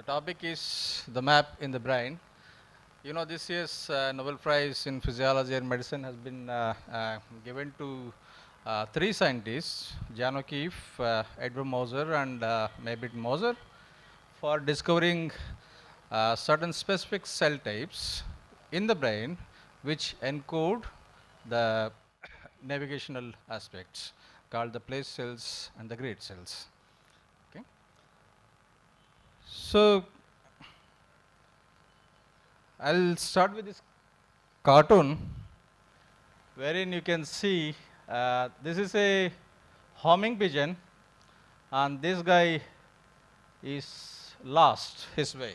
topic is the map in the brain. You know, this year's Nobel Prize in Physiology and Medicine has been given to three scientists, Jan O'Keefe, Edward Moser, and Mabit Moser, for discovering certain specific cell types in the brain which encode the navigational aspects called the place cells and the grid cells. Okay. So I'll start with this cartoon wherein you can see this is a homing pigeon and this guy is lost his way.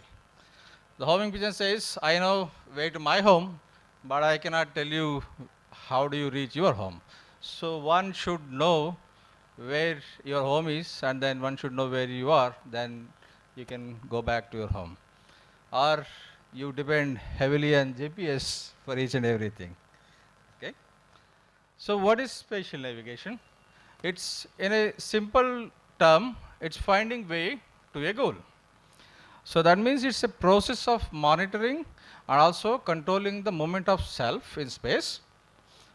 The homing pigeon says, I know way to my home, but I cannot tell you how do you reach your home. So one should know where your home is and then one should know where you are, then you can go back to your home. Or you depend heavily on GPS for each and everything. Okay. So what is spatial navigation? It's in a simple term, it's finding way to a goal. So that means it's a process of monitoring and also controlling the movement of self in space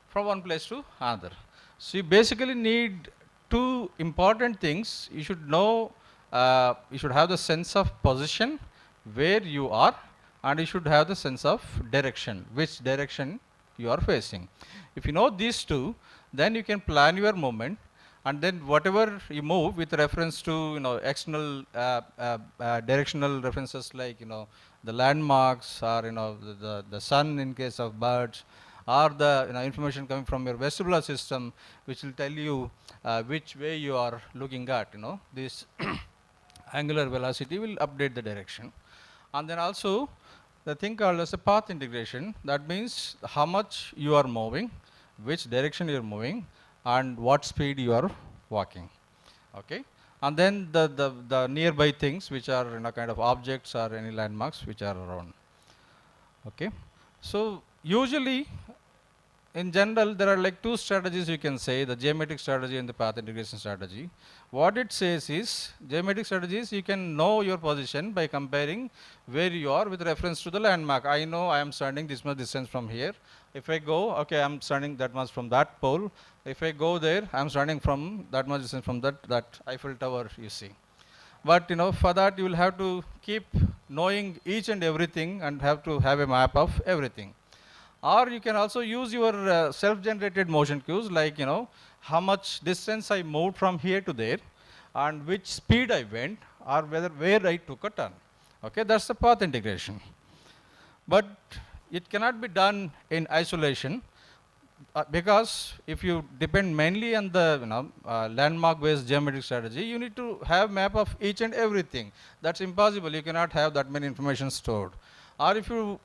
from one place to another. So you basically need two important things. You should know, you should have the sense of position where you are, and you should have the sense of direction, which direction you are facing. If you know these two, then you can plan your movement, and then whatever you move with reference to external directional references like the landmarks, or the sun in case of birds, or the information coming from your vestibular system, which will tell you which way you are looking at. This angular velocity will update the direction. And then also the thing called as a path integration, that means how much you are moving, which direction you are moving, and what speed you are walking. Okay. And then the nearby things, which are kind of objects or any landmarks which are around. Okay. So usually in general, there are like two strategies you can say, the geometric strategy and the path integration strategy. What it says is, geometric strategies, you can know your position by comparing where you are with reference to the landmark. I know I am standing this much distance from here. If I go, okay, I am standing that much from that pole. If I go there, I am standing from that much distance from that Eiffel Tower, you see. But for that you will have to keep knowing each and everything and have to have a map of everything. Or you can also use your self-generated motion cues, like how much distance I moved from here to there, and which speed I went, or where I took a turn. Okay, that's the path integration. But it cannot be done in isolation, because if you depend mainly on the landmark-based geometric strategy, you need to have map of each and everything. That's impossible. You cannot have that many information stored. Or if you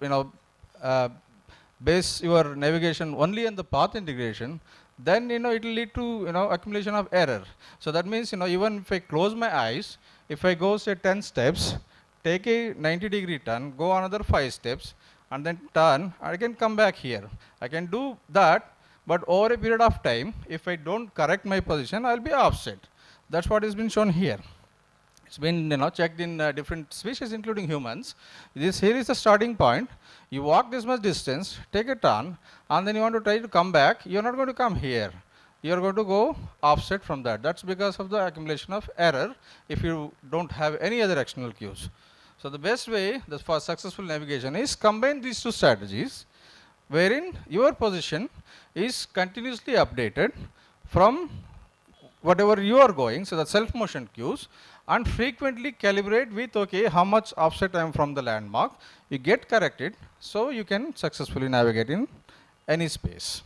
base your navigation only on the path integration, then it will lead to accumulation of error. So that means even if I close my eyes, if I go say 10 steps, take a 90-degree turn, go another 5 steps, and then turn, I can come back here. I can do that, but over a period of time, if I don't correct my position, I'll be offset. That's what has been shown here. It's been checked in different species, including humans. This here is the starting point. You walk this much distance, take a turn, and then you want to try to come back. You're not going to come here. You're going to go offset from that. That's because of the accumulation of error if you don't have any other external cues. So the best way for successful navigation is combine these two strategies, wherein your position is continuously updated from whatever you are going, so the self-motion cues, and frequently calibrate with, okay, how much offset I am from the landmark. You get corrected, so you can successfully navigate in any space.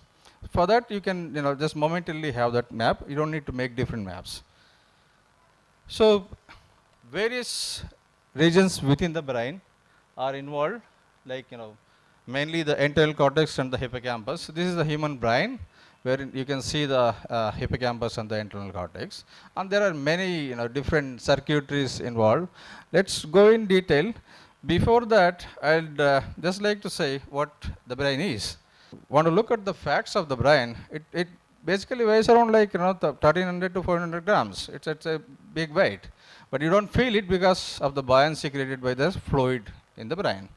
For that, you can just momentarily have that map. You don't need to make different maps. So various regions within the brain are involved, like mainly the entorhinal cortex and the hippocampus. This is the human brain, where you can see the hippocampus and the entorhinal cortex, and there are many different circuitries involved. Let's go in detail. Before that, I'd just like to say what the brain is. Want to look at the facts of the brain. basically weighs around like 1300 to 400 grams. It's a big weight, but you don't feel it because of the buoyancy created by the fluid in the brain.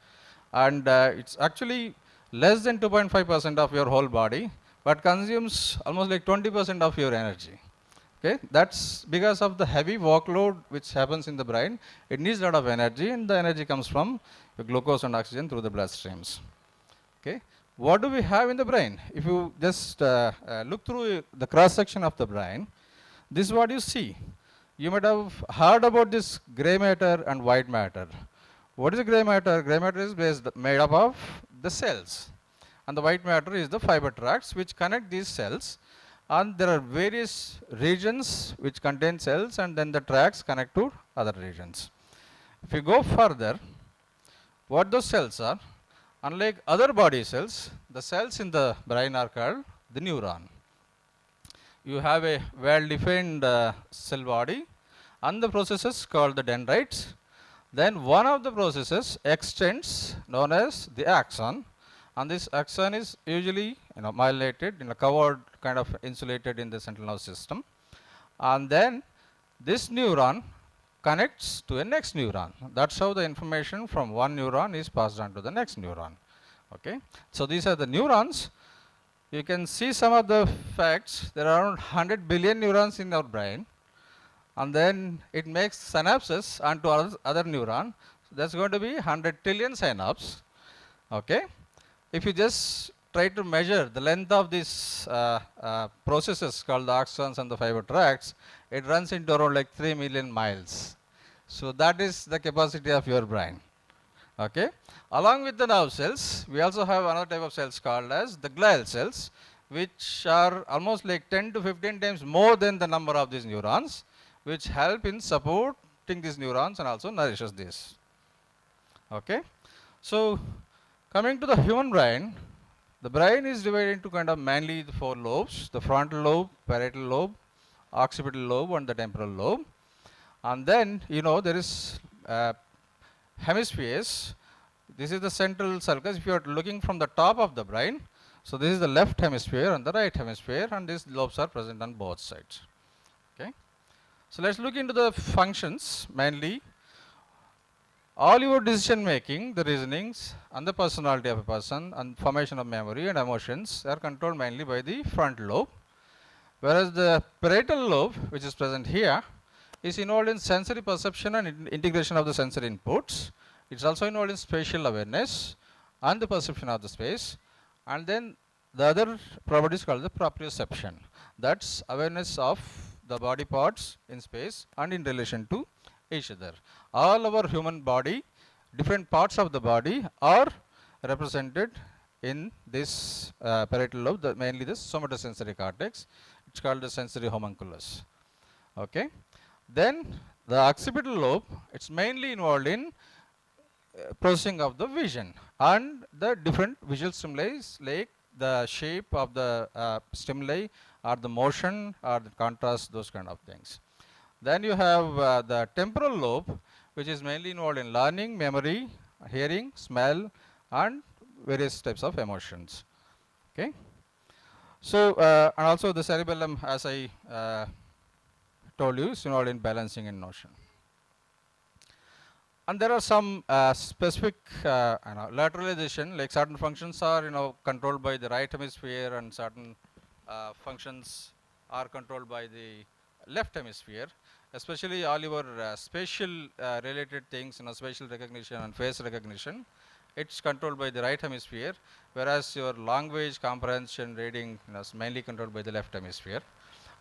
And it's actually less than 2.5% of your whole body, but consumes almost like 20% of your energy. Okay, that's because of the heavy workload which happens in the brain. It needs a lot of energy, and the energy comes from the glucose and oxygen through the blood streams. Okay, what do we have in the brain? If you just look through the cross section of the brain, this is what you see. You might have heard about this gray matter and white matter. What is the gray matter? Gray matter is made up of the cells, and the white matter is the fiber tracts which connect these cells. And there are various regions which contain cells, and then the tracts connect to other regions. If you go further, what those cells are, unlike other body cells, the cells in the brain are called the neuron. You have a well-defined cell body, and the processes called the dendrites. Then one of the processes extends, known as the axon, and this axon is usually myelinated, covered, kind of insulated in the central nervous system. And then this neuron connects to a next neuron. That's how the information from one neuron is passed on to the next neuron. Okay, so these are the neurons. You can see some of the facts. There are around 100 billion neurons in our brain, and then it makes synapses onto other neuron. So that's going to be 100 trillion synapses. Okay, if you just try to measure the length of these processes called the axons and the fiber tracts, it runs into around like 3 million miles. So that is the capacity of your brain. Okay, along with the nerve cells, we also have another type of cells called as the glial cells, which are almost like 10 to 15 times more than the number of these neurons, which help in supporting these neurons and also nourishes this. Okay, so coming to the human brain, the brain is divided into kind of mainly the 4 lobes: the frontal lobe, parietal lobe, occipital lobe, and the temporal lobe. And then there is hemispheres. This is the central sulcus. If you are looking from the top of the brain, so this is the left hemisphere and the right hemisphere, and these lobes are present on both sides. Okay, so let's look into the functions. Mainly, all your decision making, the reasonings, and the personality of a person, and formation of memory and emotions are controlled mainly by the frontal lobe, whereas the parietal lobe, which is present here, is involved in sensory perception and integration of the sensory inputs. It's also involved in spatial awareness and the perception of the space. And then the other property is called the proprioception. That's awareness of the body parts in space and in relation to each other. All our human body, different parts of the body are represented in this parietal lobe, mainly the somatosensory cortex. It's called the sensory homunculus. Okay. Then the occipital lobe, it's mainly involved in processing of the vision and the different visual stimuli, like the shape of the stimuli or the motion or the contrast, those kind of things. Then you have the temporal lobe, which is mainly involved in learning, memory, hearing, smell, and various types of emotions. Okay. So and also the cerebellum, as I told you, is involved in balancing and notion. And there are some specific lateralization, like certain functions are controlled by the right hemisphere, and certain functions are controlled by the left hemisphere. Especially all your spatial related things, spatial recognition and face recognition, it's controlled by the right hemisphere, whereas your language, comprehension, reading is mainly controlled by the left hemisphere.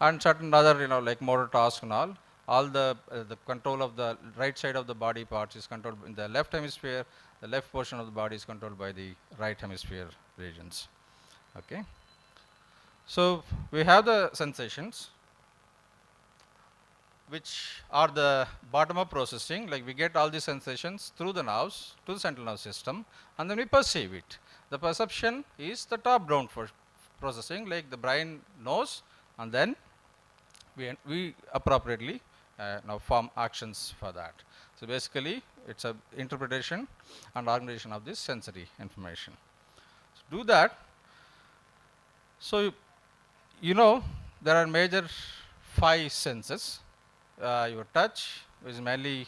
And certain other like motor tasks and all the control of the right side of the body parts is controlled in the left hemisphere. The left portion of the body is controlled by the right hemisphere regions. Okay, so we have the sensations, which are the bottom up processing, like we get all these sensations through the nerves to the central nervous system, and then we perceive it. The perception is the top down processing, like the brain knows, and then we appropriately now form actions for that. So basically it's a interpretation and organization of this sensory information. So do that. So You know, there are major 5 senses. Your touch is mainly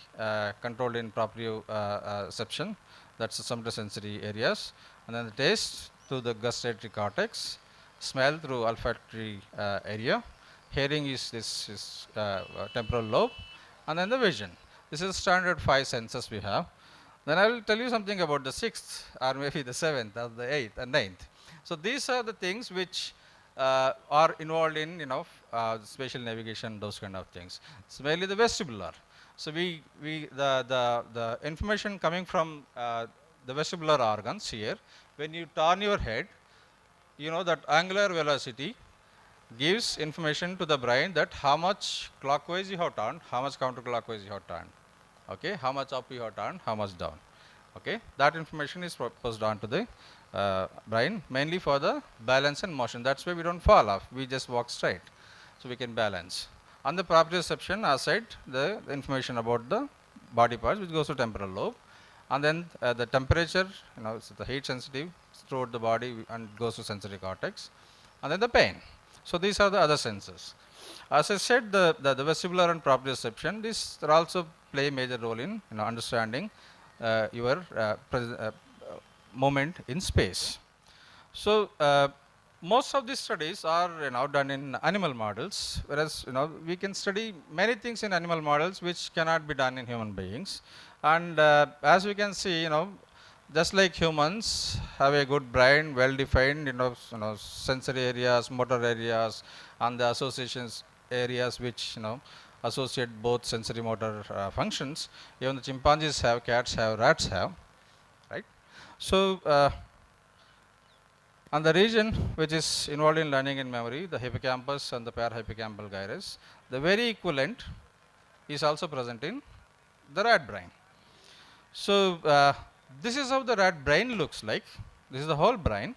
controlled in proprioception, that's the somatosensory areas, and then the taste through the gustatory cortex, smell through olfactory area, hearing is this is temporal lobe, and then the vision. This is standard 5 senses we have. Then I will tell you something about the 6th or maybe the 7th or the 8th and 9th. So these are the things which are involved in spatial navigation, those kind of things. It's mainly the vestibular. So the information coming from the vestibular organs here, when you turn your head, you know that angular velocity gives information to the brain that how much clockwise you have turned, how much counterclockwise you have turned. Okay, how much up you have turned, how much down. Okay, that information is passed on to the brain mainly for the balance and motion. That's why we don't fall off, we just walk straight, so we can balance. On the proprioception, as said, the information about the body parts which goes to temporal lobe, and then the temperature, it's the heat sensitive throughout the body and goes to sensory cortex, and then the pain. So these are the other senses. As I said, the vestibular and proprioception, these also play a major role in understanding your movement in space. So most of these studies are done in animal models, whereas we can study many things in animal models which cannot be done in human beings. And as we can see, just like humans have a good brain, well defined, sensory areas, motor areas, and the associations areas which associate both sensory motor functions. Even the chimpanzees have, cats have, rats have, right? So and the region which is involved in learning and memory, the hippocampus and the parahippocampal gyrus, the very equivalent is also present in the rat brain. So this is how the rat brain looks like. This is the whole brain,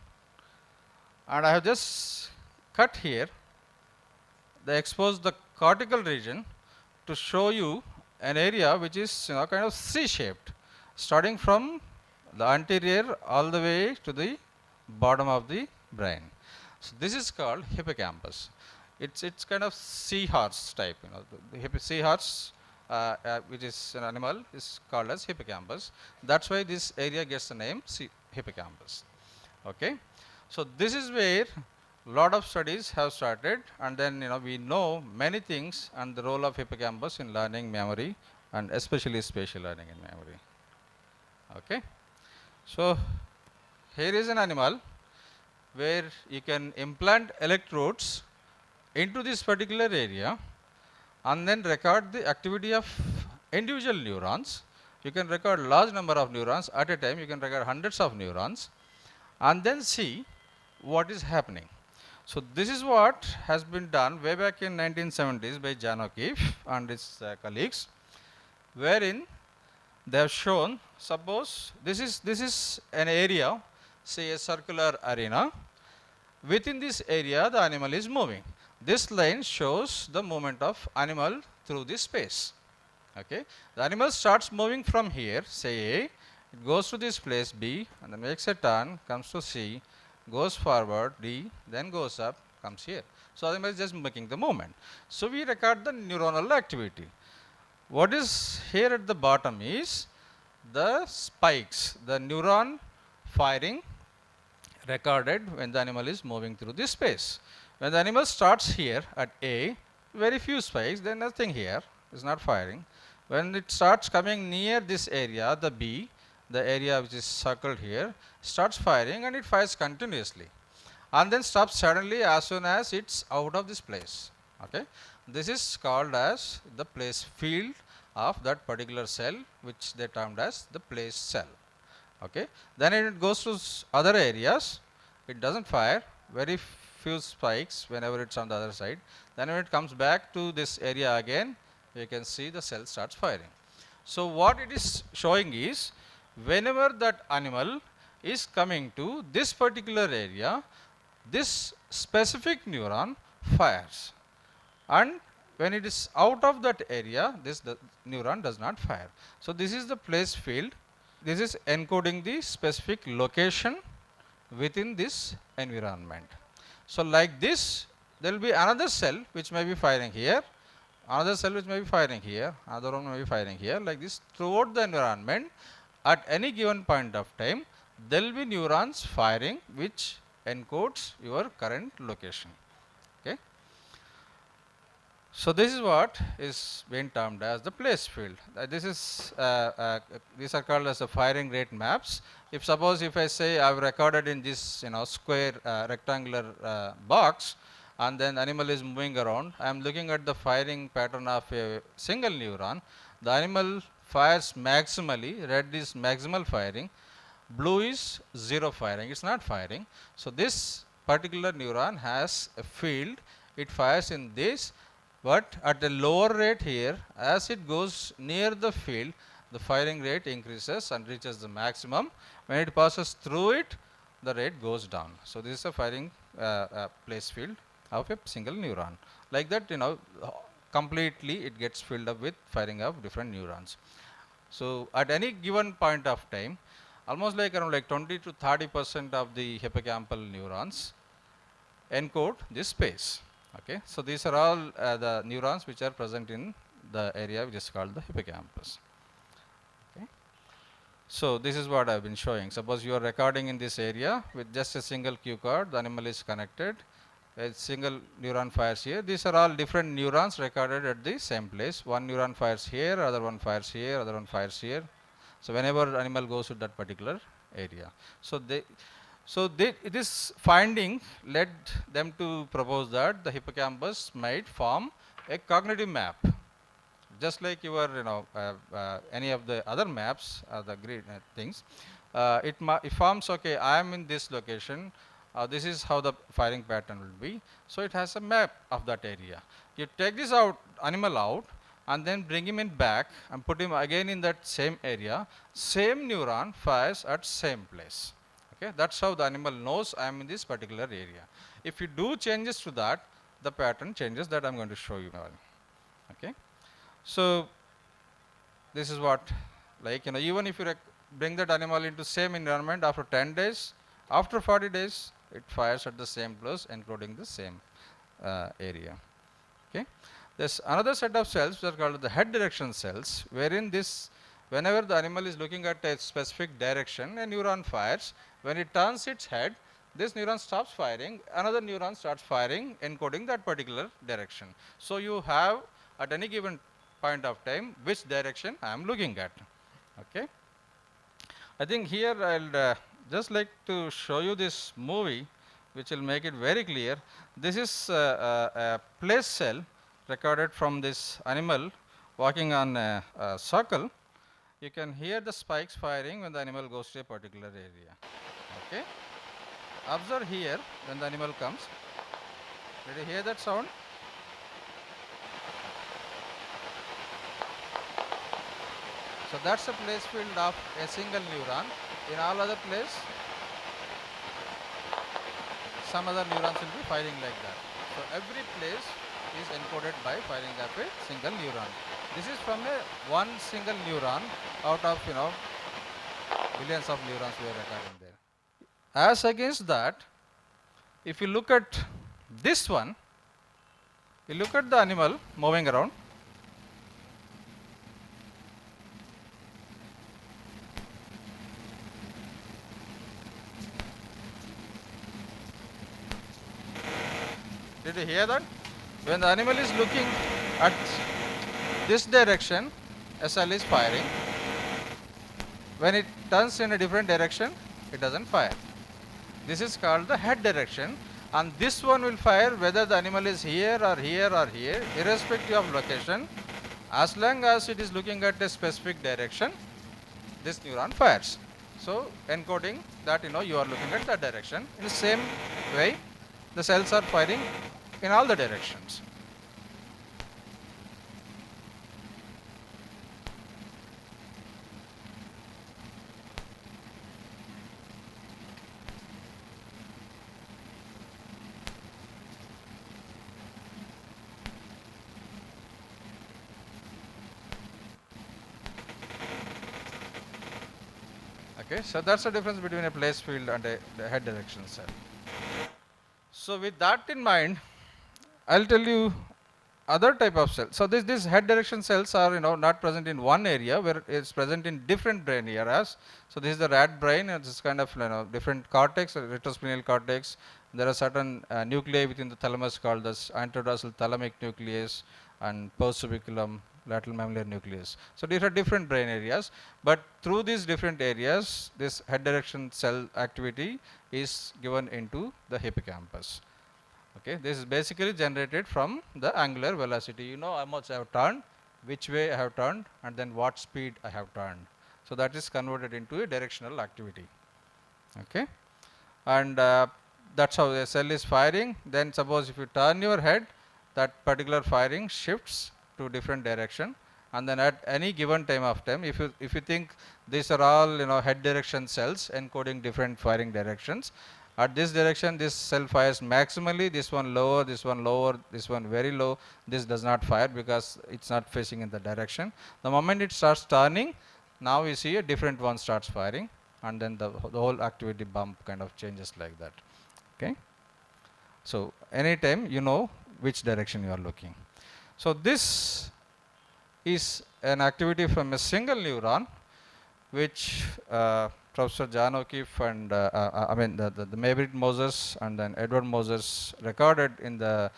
and I have just cut here they expose the cortical region to show you an area which is kind of C-shaped, starting from the anterior all the way to the bottom of the brain. So this is called hippocampus. It's kind of seahorse type. The seahorse, which is an animal, is called as hippocampus. That's why this area gets the name hippocampus. Okay, so this is where lot of studies have started, and then we know many things and the role of hippocampus in learning, memory, and especially spatial learning and memory. Okay, so here is an animal where you can implant electrodes into this particular area and then record the activity of individual neurons. You can record large number of neurons at a time. You can record hundreds of neurons and then see what is happening. So this is what has been done way back in 1970s by John O'Keefe and his colleagues, wherein they have shown, suppose this is an area, say a circular arena. Within this area the animal is moving. This line shows the movement of animal through this space. Okay, the animal starts moving from here, say A, it goes to this place B and then makes a turn, comes to C, goes forward D, then goes up, comes here. So animal is just making the movement. So we record the neuronal activity. What is here at the bottom is the spikes, the neuron firing recorded when the animal is moving through this space. When the animal starts here at A, very few spikes, then nothing here, is not firing. When it starts coming near this area, the B, the area which is circled here, starts firing and it fires continuously and then stops suddenly as soon as it's out of this place. Okay, this is called as the place field of that particular cell, which they termed as the place cell. Okay, then it goes to other areas, it doesn't fire, very few spikes whenever it's on the other side. Then when it comes back to this area again, you can see the cell starts firing. So what it is showing is, whenever that animal is coming to this particular area, this specific neuron fires, and when it is out of that area, the neuron does not fire. So this is the place field. This is encoding the specific location within this environment. So like this, there will be another cell which may be firing here, another cell which may be firing here, another one may be firing here, like this throughout the environment. At any given point of time, there will be neurons firing which encodes your current location. Okay. So this is what is being termed as the place field. These are called as the firing rate maps. If suppose if I say I've recorded in this square rectangular box, and then animal is moving around, I am looking at the firing pattern of a single neuron. The animal fires maximally. Red is maximal firing. Blue is zero firing. It's not firing. So this particular neuron has a field. It fires in this, but at a lower rate here. As it goes near the field, the firing rate increases and reaches the maximum. When it passes through it, the rate goes down. So this is a firing place field of a single neuron. Like that, completely it gets filled up with firing of different neurons. So at any given point of time, almost like around 20 to 30% of the hippocampal neurons encode this space. Okay, so these are all the neurons which are present in the area which is called the hippocampus. Okay. So this is what I have been showing. Suppose you are recording in this area with just a single cue card, the animal is connected, a single neuron fires here. These are all different neurons recorded at the same place. One neuron fires here, other one fires here, other one fires here. So whenever animal goes to that particular area. So this finding led them to propose that the hippocampus might form a cognitive map, just like your any of the other maps, the grid things. It forms, okay, I am in this location. This is how the firing pattern will be. So it has a map of that area. You take this animal out, and then bring him in back and put him again in that same area. Same neuron fires at same place. Okay, that's how the animal knows I am in this particular area. If you do changes to that, the pattern changes. That I'm going to show you now. Okay, so this is what, even if you bring that animal into same environment after 10 days, after 40 days, it fires at the same place, including the same area. Okay, there's another set of cells which are called the head direction cells, wherein whenever the animal is looking at a specific direction, a neuron fires. When it turns its head, this neuron stops firing, another neuron starts firing, encoding that particular direction. So you have at any given point of time which direction I am looking at. Okay, I think here I'll just like to show you this movie, which will make it very clear. This is a place cell recorded from this animal walking on a circle. You can hear the spikes firing when the animal goes to a particular area. Okay, observe here when the animal comes. Did you hear that sound? So that's a place field of a single neuron. In all other place, some other neurons will be firing like that. So every place is encoded by firing of a single neuron. This is from one single neuron out of billions of neurons we are recording there. As against that, if you look at this one, you look at the animal moving around. Did you hear that? When the animal is looking at this direction, SL is firing. When it turns in a different direction, it doesn't fire. This is called the head direction, and this one will fire whether the animal is here or here or here, irrespective of location. As long as it is looking at a specific direction, this neuron fires. So encoding that you are looking at that direction. In the same way, the cells are firing in all the directions. Okay, so that's the difference between a place field and a head direction cell. So with that in mind, I'll tell you other type of cells. So these head direction cells are not present in one area, where it's present in different brain areas. So this is the rat brain, and this kind of different cortex, retrospinal cortex. There are certain nuclei within the thalamus called as anterodorsal thalamic nucleus and postsubiculum lateral mammillary nucleus. So these are different brain areas, but through these different areas, this head direction cell activity is given into the hippocampus. Okay, this is basically generated from the angular velocity. How much I have turned, which way I have turned, and then what speed I have turned. So that is converted into a directional activity. Okay, and that's how the cell is firing. Then suppose if you turn your head, that particular firing shifts to different direction, and then at any given time of time, if you think these are all head direction cells encoding different firing directions, at this direction this cell fires maximally, this one lower, this one very low, this does not fire because it's not facing in the direction. The moment it starts turning, now you see a different one starts firing, and then the whole activity bump kind of changes like that. Okay, so anytime which direction you are looking. So this is an activity from a single neuron, which Professor John O'Keefe and the Maybritt Moses and then Edward Moses recorded in the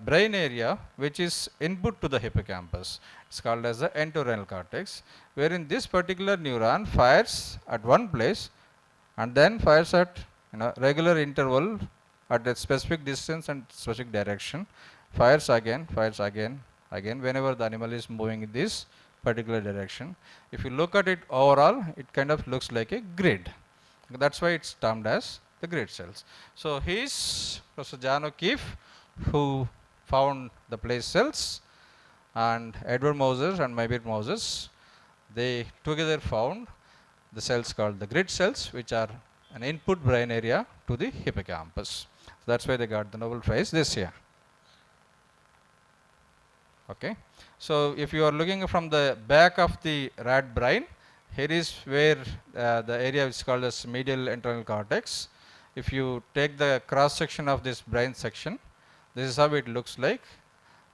brain area, which is input to the hippocampus. It's called as the entorhinal cortex, wherein this particular neuron fires at one place and then fires at regular interval at a specific distance and specific direction, fires again, whenever the animal is moving in this particular direction. If you look at it overall, it kind of looks like a grid. That's why it's termed as the grid cells. So he is Professor John O'Keefe, who found the place cells, and Edward Moses and Maybritt Moses, they together found the cells called the grid cells, which are an input brain area to the hippocampus. So that's why they got the Nobel Prize this year. Okay, so if you are looking from the back of the rat brain, here is where the area is called as medial entorhinal cortex. If you take the cross section of this brain section, this is how it looks like.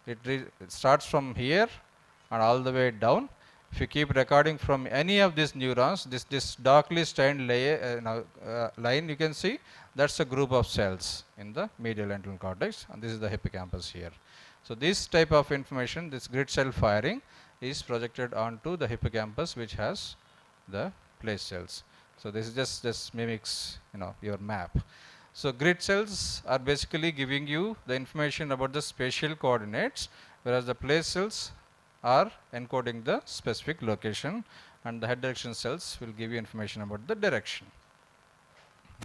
It starts from here and all the way down. If you keep recording from any of these neurons, this darkly stained line you can see, that's a group of cells in the medial entorhinal cortex, and this is the hippocampus here. So this type of information, this grid cell firing, is projected onto the hippocampus, which has the place cells. So this is just mimics your map. So grid cells are basically giving you the information about the spatial coordinates, whereas the place cells are encoding the specific location, and the head direction cells will give you information about the direction.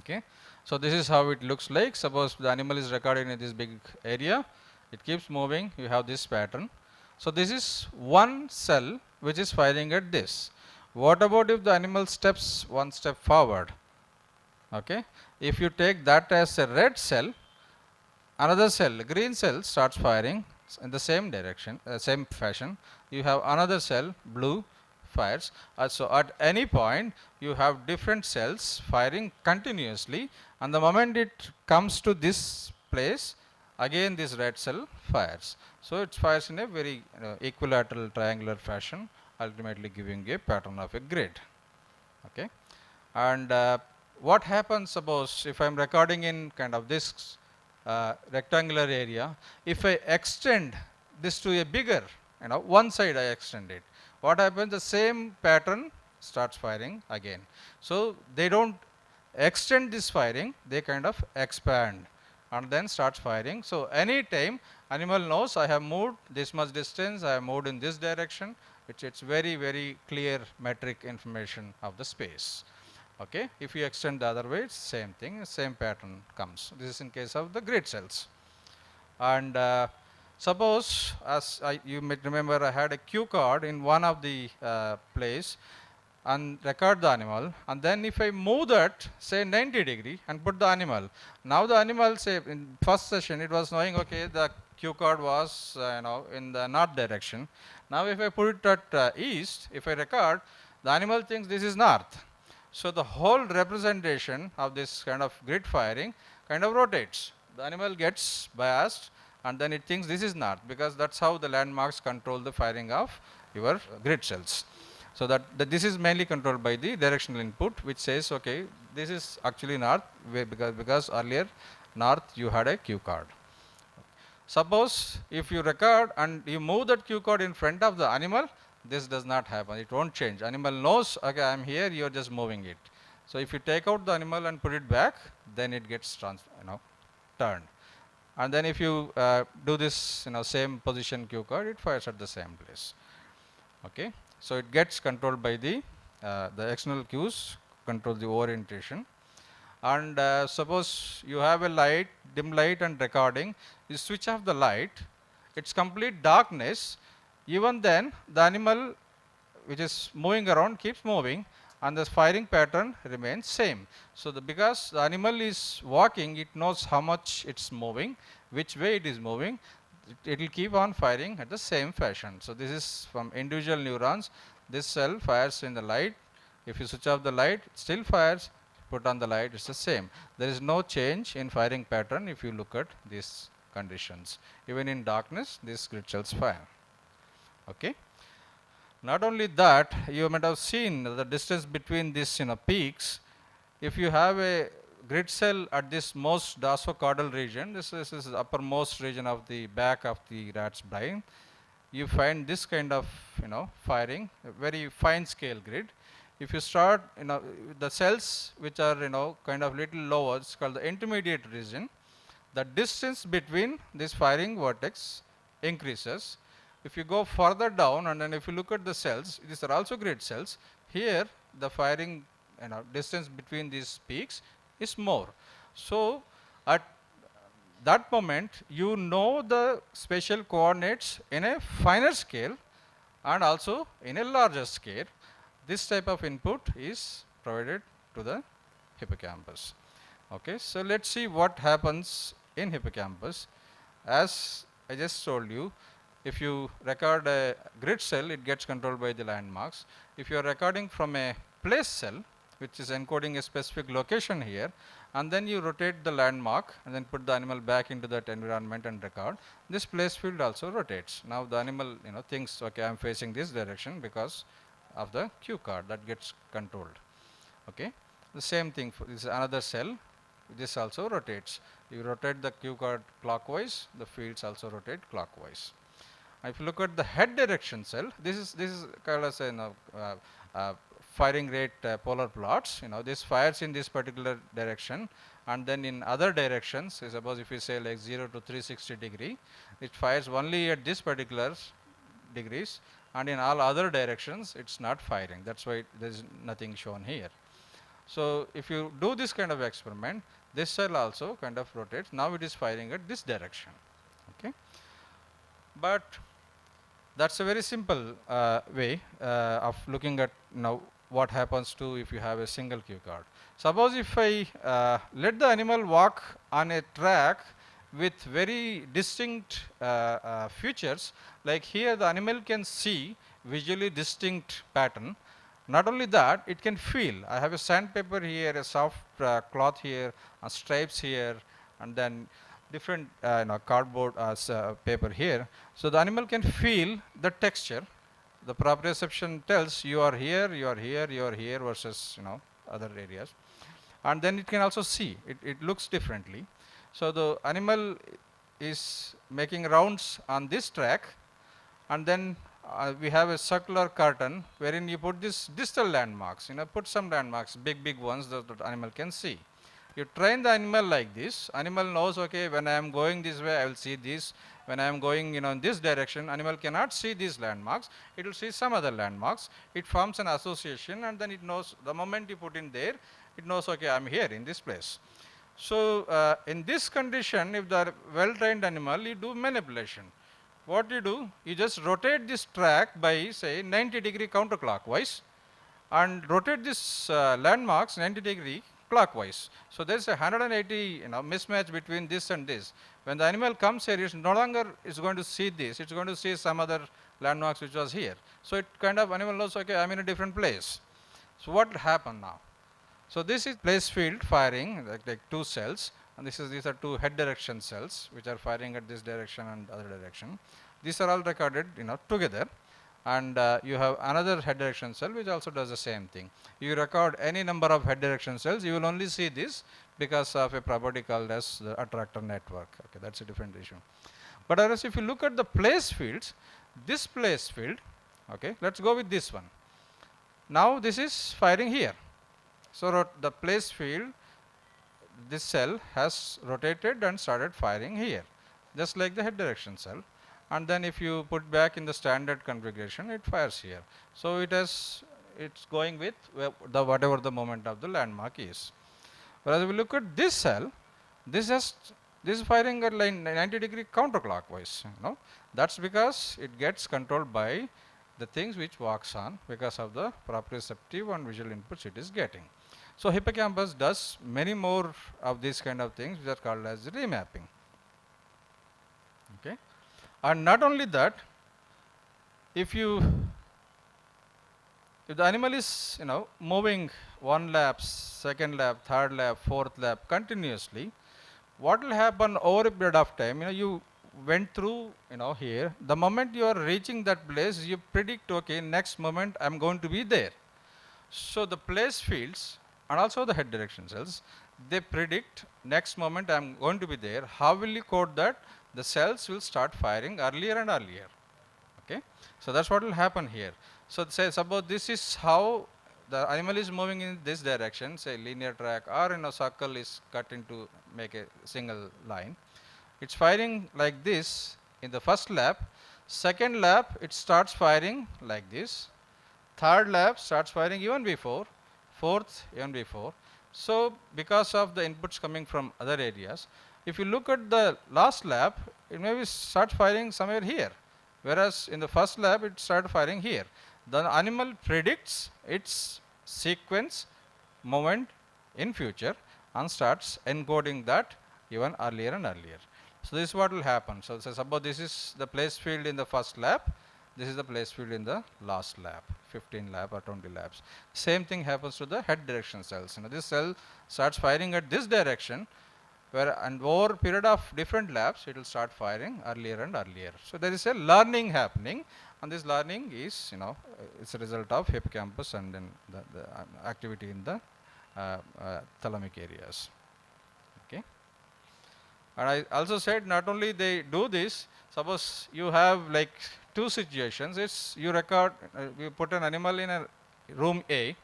Okay, so this is how it looks like. Suppose the animal is recorded in this big area, it keeps moving, you have this pattern. So this is one cell which is firing at this. What about if the animal steps one step forward? Okay, if you take that as a red cell, another cell, green cell, starts firing in the same direction, same fashion. You have another cell, blue, fires. So at any point you have different cells firing continuously, and the moment it comes to this place, again this red cell fires. So it fires in a very equilateral triangular fashion, ultimately giving a pattern of a grid. Okay, and what happens, suppose if I am recording in kind of this rectangular area, if I extend this to a bigger, one side I extend it, what happens? The same pattern starts firing again. So they don't extend this firing, they kind of expand and then starts firing. So any time animal knows I have moved this much distance, I have moved in this direction, it's very, very clear metric information of the space. Okay, if you extend the other way, it's same thing, same pattern comes. This is in case of the grid cells. And suppose, as you might remember, I had a cue card in one of the place and record the animal, and then if I move that, say 90 degree and put the animal, now the animal, say in first session it was knowing, okay, the cue card was in the north direction. Now if I put it at east, if I record, the animal thinks this is north. So the whole representation of this kind of grid firing kind of rotates. The animal gets biased, and then it thinks this is north, because that's how the landmarks control the firing of your grid cells. So that this is mainly controlled by the directional input, which says, okay, this is actually north, because earlier north you had a cue card. Suppose if you record and you move that cue card in front of the animal, this does not happen. It won't change. Animal knows, okay, I am here, you are just moving it. So if you take out the animal and put it back, then it gets turned. And then if you do this, same position cue card, it fires at the same place. Okay. So it gets controlled by the external cues control the orientation. And suppose you have a light, dim light and recording, you switch off the light, it's complete darkness. Even then the animal which is moving around keeps moving, and the firing pattern remains same. So because the animal is walking, it knows how much it's moving, which way it is moving, it will keep on firing at the same fashion. So this is from individual neurons. This cell fires in the light. If you switch off the light, it still fires. Put on the light, it's the same. There is no change in firing pattern if you look at these conditions. Even in darkness, these grid cells fire. Okay. Not only that, you might have seen the distance between these peaks. If you have a grid cell at this most dorsocaudal region, this is the uppermost region of the back of the rat's brain, you find this kind of firing, a very fine scale grid. If you start the cells which are kind of little lower, it's called the intermediate region, the distance between this firing vertex increases. If you go further down, and then if you look at the cells, these are also grid cells. Here the firing distance between these peaks is more. So at that moment you know the spatial coordinates in a finer scale and also in a larger scale. This type of input is provided to the hippocampus. Okay, so let's see what happens in hippocampus. As I just told you, if you record a grid cell, it gets controlled by the landmarks. If you are recording from a place cell, which is encoding a specific location here, and then you rotate the landmark and then put the animal back into that environment and record, this place field also rotates. Now the animal thinks, okay, I am facing this direction because of the cue card that gets controlled. Okay, the same thing for this another cell, this also rotates. You rotate the cue card clockwise, the fields also rotate clockwise. If you look at the head direction cell, this is called as firing rate polar plots. This fires in this particular direction, and then in other directions, suppose if you say like 0 to 360 degree, it fires only at this particular degrees, and in all other directions it's not firing. That's why there is nothing shown here. So if you do this kind of experiment, this cell also kind of rotates. Now it is firing at this direction. Okay, but that's a very simple way of looking at what happens to if you have a single cue card. Suppose if I let the animal walk on a track with very distinct features, like here the animal can see visually distinct pattern. Not only that, it can feel. I have a sandpaper here, a soft cloth here, stripes here, and then different cardboard paper here. So the animal can feel the texture. The proprioception tells you are here, you are here, you are here versus other areas. And then it can also see. It looks differently. So the animal is making rounds on this track, and then we have a circular curtain wherein you put this distal landmarks. Put some landmarks, big ones that the animal can see. You train the animal like this. Animal knows, okay, when I am going this way, I will see this. When I am going, in this direction, animal cannot see these landmarks. It will see some other landmarks. It forms an association, and then it knows the moment you put in there, it knows, okay, I am here in this place. So in this condition, if the well-trained animal, you do manipulation. What you do, you just rotate this track by say 90 degree counterclockwise, and rotate this landmarks 90 degree clockwise. So there is a 180 mismatch between this and this. When the animal comes here, it's no longer is going to see this, it's going to see some other landmarks which was here. So it kind of animal knows, okay, I'm in a different place. So what will happen now? So this is place field firing, like two cells. and these are two head direction cells which are firing at this direction and other direction. These are all recorded together, and you have another head direction cell which also does the same thing. You record any number of head direction cells, you will only see this because of a property called as the attractor network. Okay, that's a different issue. But whereas if you look at the place fields, this place field, okay, let's go with this one. Now this is firing here. So the place field, this cell has rotated and started firing here, just like the head direction cell. And then if you put back in the standard configuration, it fires here. So it's going with whatever the moment of the landmark is. Whereas if we look at this cell, this is firing at like 90-degree counterclockwise. That's because it gets controlled by the things which walks on because of the proprioceptive and visual inputs it is getting. So hippocampus does many more of these kind of things which are called as remapping. Okay, and not only that, if the animal is moving one lap, second lap, third lap, fourth lap continuously, what will happen over a period of time? You went through here. The moment you are reaching that place, you predict, okay, next moment I am going to be there. So the place fields and also the head direction cells, they predict next moment I am going to be there. How will you code that? The cells will start firing earlier and earlier. Okay, so that's what will happen here. So say suppose this is how the animal is moving in this direction, say linear track, or in a circle is cut into make a single line. It's firing like this in the first lap. Second lap it starts firing like this. Third lap starts firing even before. Fourth even before. So because of the inputs coming from other areas, if you look at the last lap, it maybe start firing somewhere here, whereas in the first lap it started firing here. The animal predicts its sequence moment in future and starts encoding that even earlier and earlier. So this is what will happen. So suppose this is the place field in the first lap, this is the place field in the last lap, 15 lap or 20 laps. Same thing happens to the head direction cells. This cell starts firing at this direction, and over a period of different laps, it will start firing earlier and earlier. So there is a learning happening, and this learning is, it's a result of hippocampus and then the activity in the thalamic areas. Okay. And I also said not only they do this, suppose you have like two situations, it's you put an animal in a room A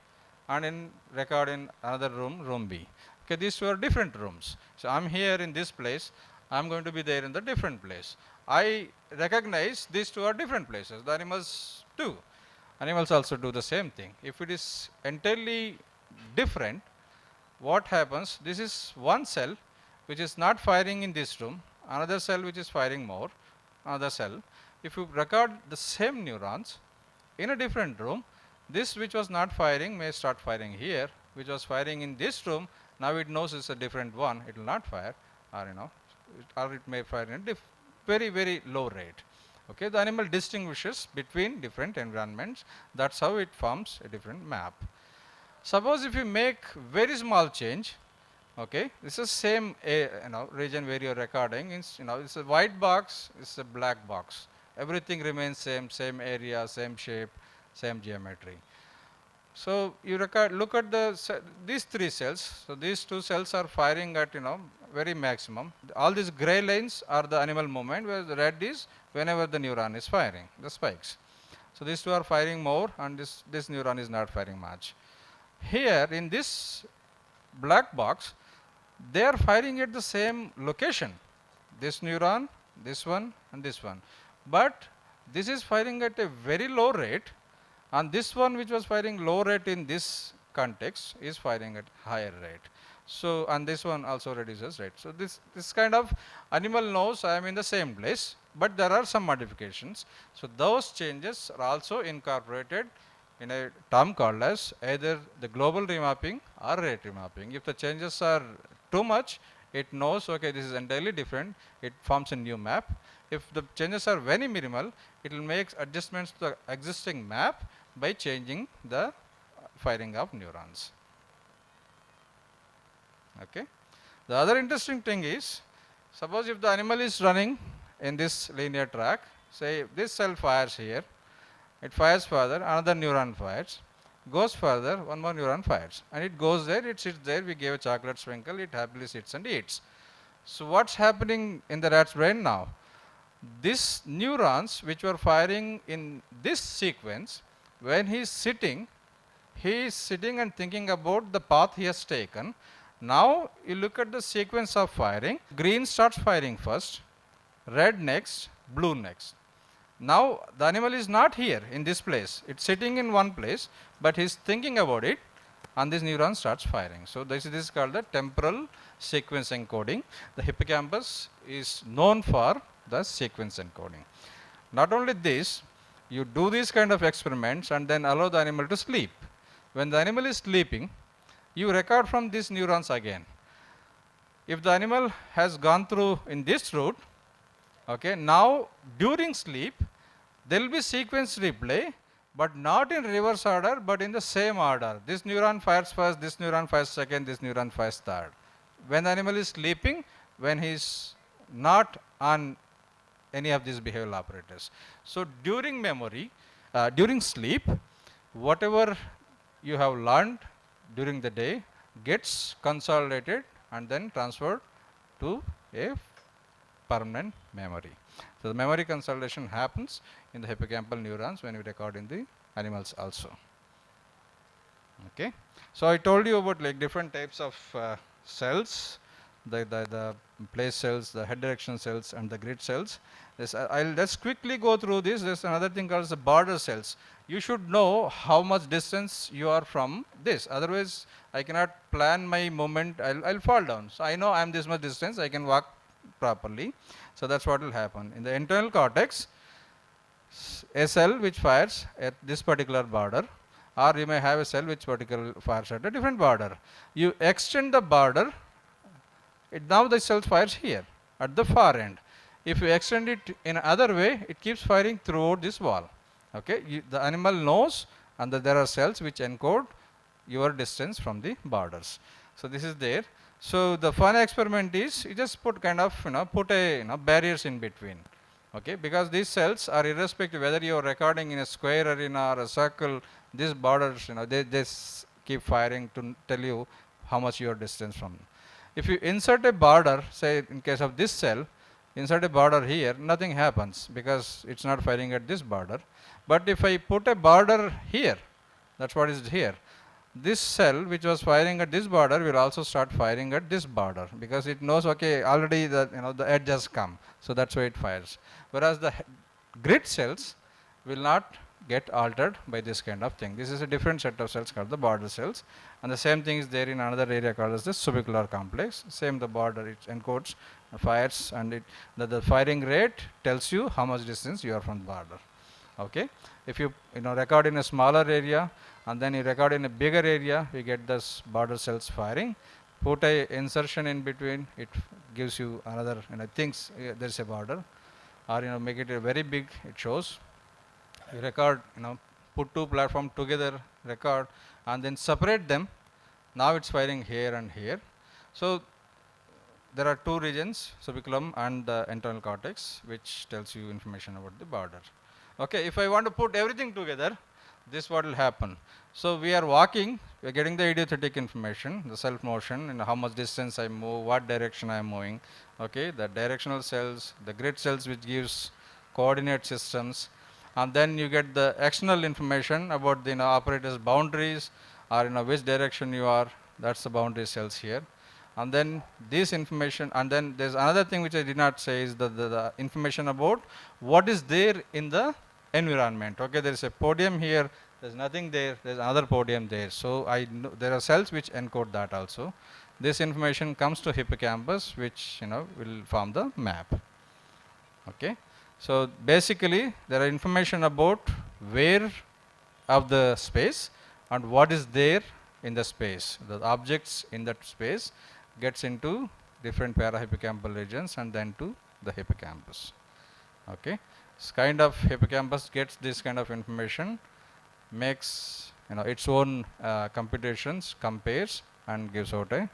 and record in another room B. Okay, these two are different rooms. So I'm here in this place, I'm going to be there in the different place. I recognize these two are different places. The animals do. Animals also do the same thing. If it is entirely different, what happens? This is one cell which is not firing in this room, another cell which is firing more, another cell. If you record the same neurons in a different room, this which was not firing may start firing here, which was firing in this room, now it knows it's a different one, it will not fire, or it may fire in a very, very low rate. Okay, the animal distinguishes between different environments. That's how it forms a different map. Suppose if you make very small change, okay, this is same region where you're recording. It's a white box, it's a black box. Everything remains same area, same shape, same geometry. So you look at these three cells. So these two cells are firing at very maximum. All these gray lines are the animal movement, where the red is whenever the neuron is firing, the spikes. So these two are firing more, and this neuron is not firing much. Here in this black box, they are firing at the same location. This neuron, this one, and this one. But this is firing at a very low rate, and this one which was firing low rate in this context is firing at higher rate. So, and this one also reduces rate. So this kind of animal knows I am in the same place, but there are some modifications. So those changes are also incorporated in a term called as either the global remapping or rate remapping. If the changes are too much, it knows, okay, this is entirely different, it forms a new map. If the changes are very minimal, it will make adjustments to the existing map by changing the firing of neurons. Okay. The other interesting thing is, suppose if the animal is running in this linear track, say this cell fires here, it fires further, another neuron fires, goes further, one more neuron fires, and it goes there, it sits there, we gave a chocolate sprinkle, it happily sits and eats. So what's happening in the rat's brain now? These neurons which were firing in this sequence, when he is sitting and thinking about the path he has taken. Now you look at the sequence of firing. Green starts firing first, red next, blue next. Now the animal is not here in this place. It's sitting in one place, but he's thinking about it, and this neuron starts firing. So this is called the temporal sequence encoding. The hippocampus is known for the sequence encoding. Not only this, you do these kind of experiments and then allow the animal to sleep. When the animal is sleeping, you record from these neurons again. If the animal has gone through in this route, okay, now during sleep, there will be sequence replay, but not in reverse order, but in the same order. This neuron fires first, this neuron fires second, this neuron fires third. When the animal is sleeping, when he is not on any of these behavioral operators. So during memory, during sleep, whatever you have learned during the day gets consolidated and then transferred to a permanent memory. So the memory consolidation happens in the hippocampal neurons when we record in the animals also. Okay. So I told you about like different types of cells, the place cells, the head direction cells, and the grid cells. Let's quickly go through this. There's another thing called the border cells. You should know how much distance you are from this. Otherwise, I cannot plan my movement. I'll fall down. So I know I'm this much distance. I can walk properly. So that's what will happen. In the internal cortex, a cell which fires at this particular border, or you may have a cell which fires at a different border. You extend the border, now the cell fires here at the far end. If you extend it in another way, it keeps firing throughout this wall. Okay, the animal knows, and there are cells which encode your distance from the borders. So this is there. So the fun experiment is you just put barriers in between. Okay, because these cells are irrespective whether you are recording in a square arena or a circle. These borders, they just keep firing to tell you how much you are distance from. If you insert a border, say in case of this cell, insert a border here, nothing happens because it's not firing at this border. But if I put a border here, that's what is here. This cell which was firing at this border will also start firing at this border because it knows, okay, already the edge has come, so that's why it fires. Whereas the grid cells will not get altered by this kind of thing. This is a different set of cells called the border cells, and the same thing is there in another area called as the subicular complex. Same, the border, it encodes fires, and the firing rate tells you how much distance you are from the border. Okay, if you record in a smaller area and then you record in a bigger area, you get this border cells firing. Put a insertion in between, it gives you another things, there's a border, or make it a very big, it shows. You record, put two platforms together, record, and then separate them. Now it's firing here and here. So there are two regions, subiculum and the internal cortex, which tells you information about the border. Okay, if I want to put everything together, this what will happen. So we are walking, we are getting the idiothetic information, the self motion, how much distance I move, what direction I am moving. Okay, the directional cells, the grid cells which gives coordinate systems, and then you get the external information about the operator's boundaries, or which direction you are. That's the boundary cells here. And then this information, and then there's another thing which I did not say is the information about what is there in the environment. Okay, there is a podium here, there's nothing there, there's another podium there. So I know there are cells which encode that also. This information comes to hippocampus, which will form the map. Okay, so basically there are information about where of the space and what is there in the space. The objects in that space gets into different parahippocampal regions and then to the hippocampus. Okay, this kind of hippocampus gets this kind of information, makes its own computations, compares and gives out a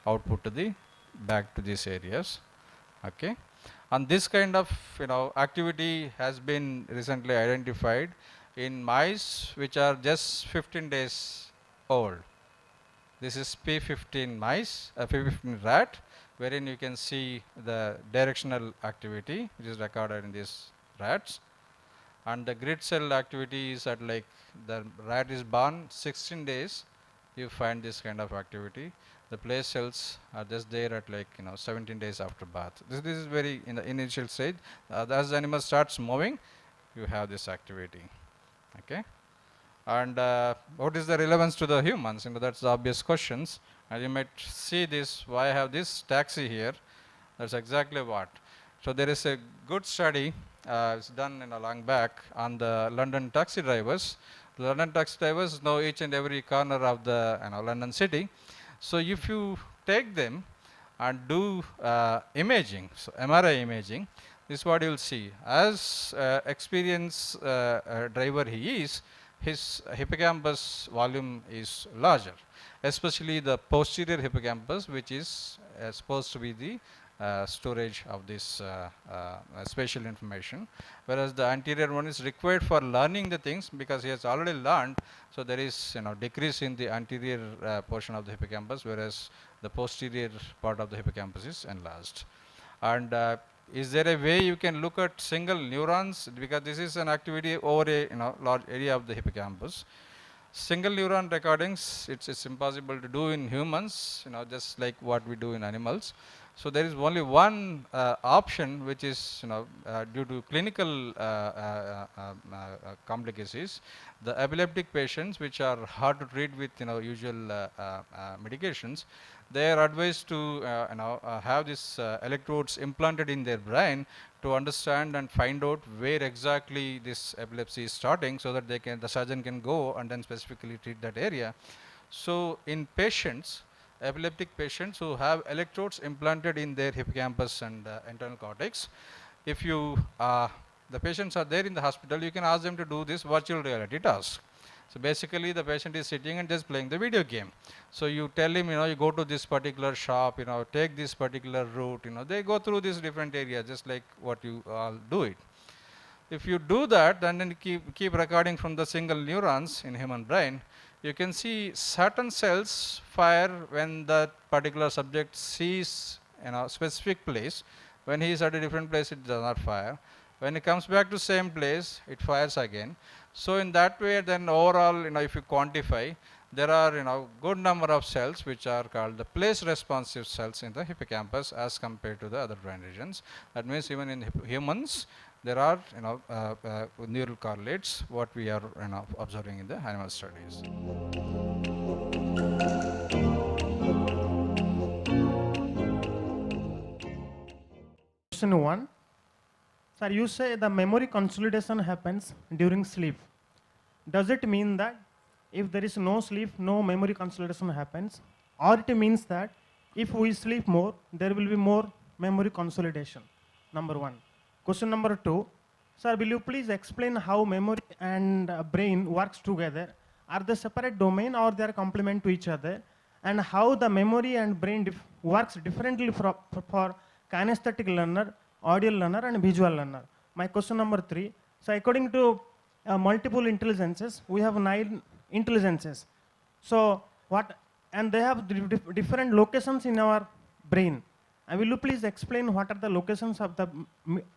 output to the back to these areas. Okay, and this kind of activity has been recently identified in mice which are just 15 days old. This is P15 mice, P15 rat, wherein you can see the directional activity which is recorded in these rats. And the grid cell activity is at like the rat is born 16 days, you find this kind of activity. The place cells are just there at like 17 days after birth. This is very in the initial stage. As the animal starts moving, you have this activity. Okay. And what is the relevance to the humans? That's the obvious questions. And you might see this, why I have this taxi here? That's exactly what. So there is a good study, it's done in a long back on the London taxi drivers. The London taxi drivers know each and every corner of the London city. So if you take them and do imaging, so MRI imaging, this is what you will see. As experienced driver he is, his hippocampus volume is larger, especially the posterior hippocampus, which is supposed to be the storage of this spatial information, whereas the anterior one is required for learning the things because he has already learned. So there is decrease in the anterior portion of the hippocampus, whereas the posterior part of the hippocampus is enlarged. And is there a way you can look at single neurons, because this is an activity over a large area of the hippocampus. Single neuron recordings, it's impossible to do in humans, just like what we do in animals. So there is only one option, which is due to clinical complications. The epileptic patients, which are hard to treat with usual medications, they are advised to have these electrodes implanted in their brain to understand and find out where exactly this epilepsy is starting, so that the surgeon can go and then specifically treat that area. So in patients, epileptic patients who have electrodes implanted in their hippocampus and internal cortex, if you the patients are there in the hospital, you can ask them to do this virtual reality task. So basically the patient is sitting and just playing the video game. So you tell him, you go to this particular shop, take this particular route, they go through these different areas just like what you all do it. If you do that, then keep recording from the single neurons in human brain, you can see certain cells fire when that particular subject sees specific place. When he is at a different place, it does not fire. When he comes back to same place, it fires again. So in that way, then overall, if you quantify, there are good number of cells which are called the place responsive cells in the hippocampus as compared to the other brain regions. That means even in humans, there are neural correlates what we are observing in the animal studies. Question 1. Sir, you say the memory consolidation happens during sleep. Does it mean that if there is no sleep, no memory consolidation happens? Or it means that if we sleep more, there will be more memory consolidation? Number 1. Question number 2. Sir, will you please explain how memory and brain works together? Are they separate domain or they are complement to each other? And how the memory and brain works differently for kinesthetic learner, audio learner and visual learner? My question number 3. So according to multiple intelligences, we have 9 intelligences. So and they have different locations in our brain. Will you please explain what are the locations of the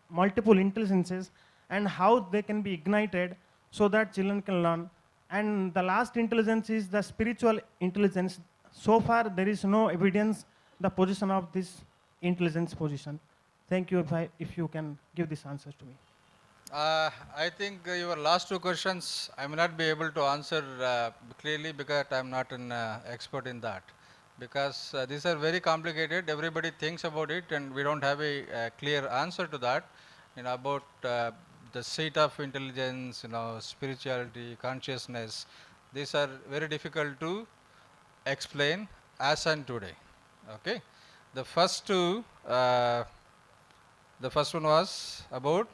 multiple intelligences and how they can be ignited so that children can learn? And the last intelligence is the spiritual intelligence. So far, there is no evidence the position of this intelligence position. Thank you if you can give this answer to me. I think your last 2 questions I may not be able to answer clearly because I am not an expert in that. Because these are very complicated. Everybody thinks about it, and we don't have a clear answer to that. About the seat of intelligence, spirituality, consciousness. These are very difficult to explain as and today. Okay. The first 2, the first one was about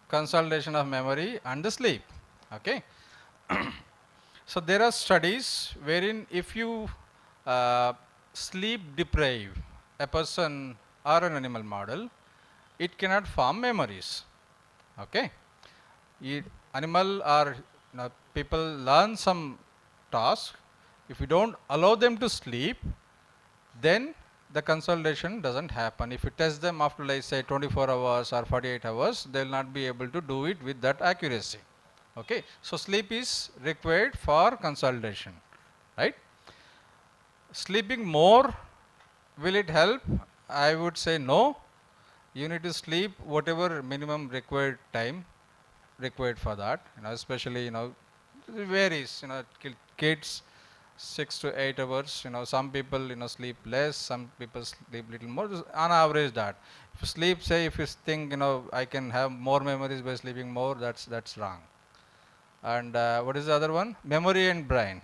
consolidation of memory and the sleep. Okay. So there are studies wherein if you sleep deprive a person or an animal model, it cannot form memories. Okay, animal or people learn some task. If you don't allow them to sleep, then the consolidation doesn't happen. If you test them after, like say 24 hours or 48 hours, they will not be able to do it with that accuracy. Okay, so sleep is required for consolidation, right? Sleeping more, will it help? I would say no. You need to sleep whatever minimum required time required for that. Especially it varies. Kids 6 to 8 hours. Some people sleep less. Some people sleep little more. Just on average, that if you sleep, say if you think I can have more memories by sleeping more, that's wrong. And what is the other one? Memory and brain,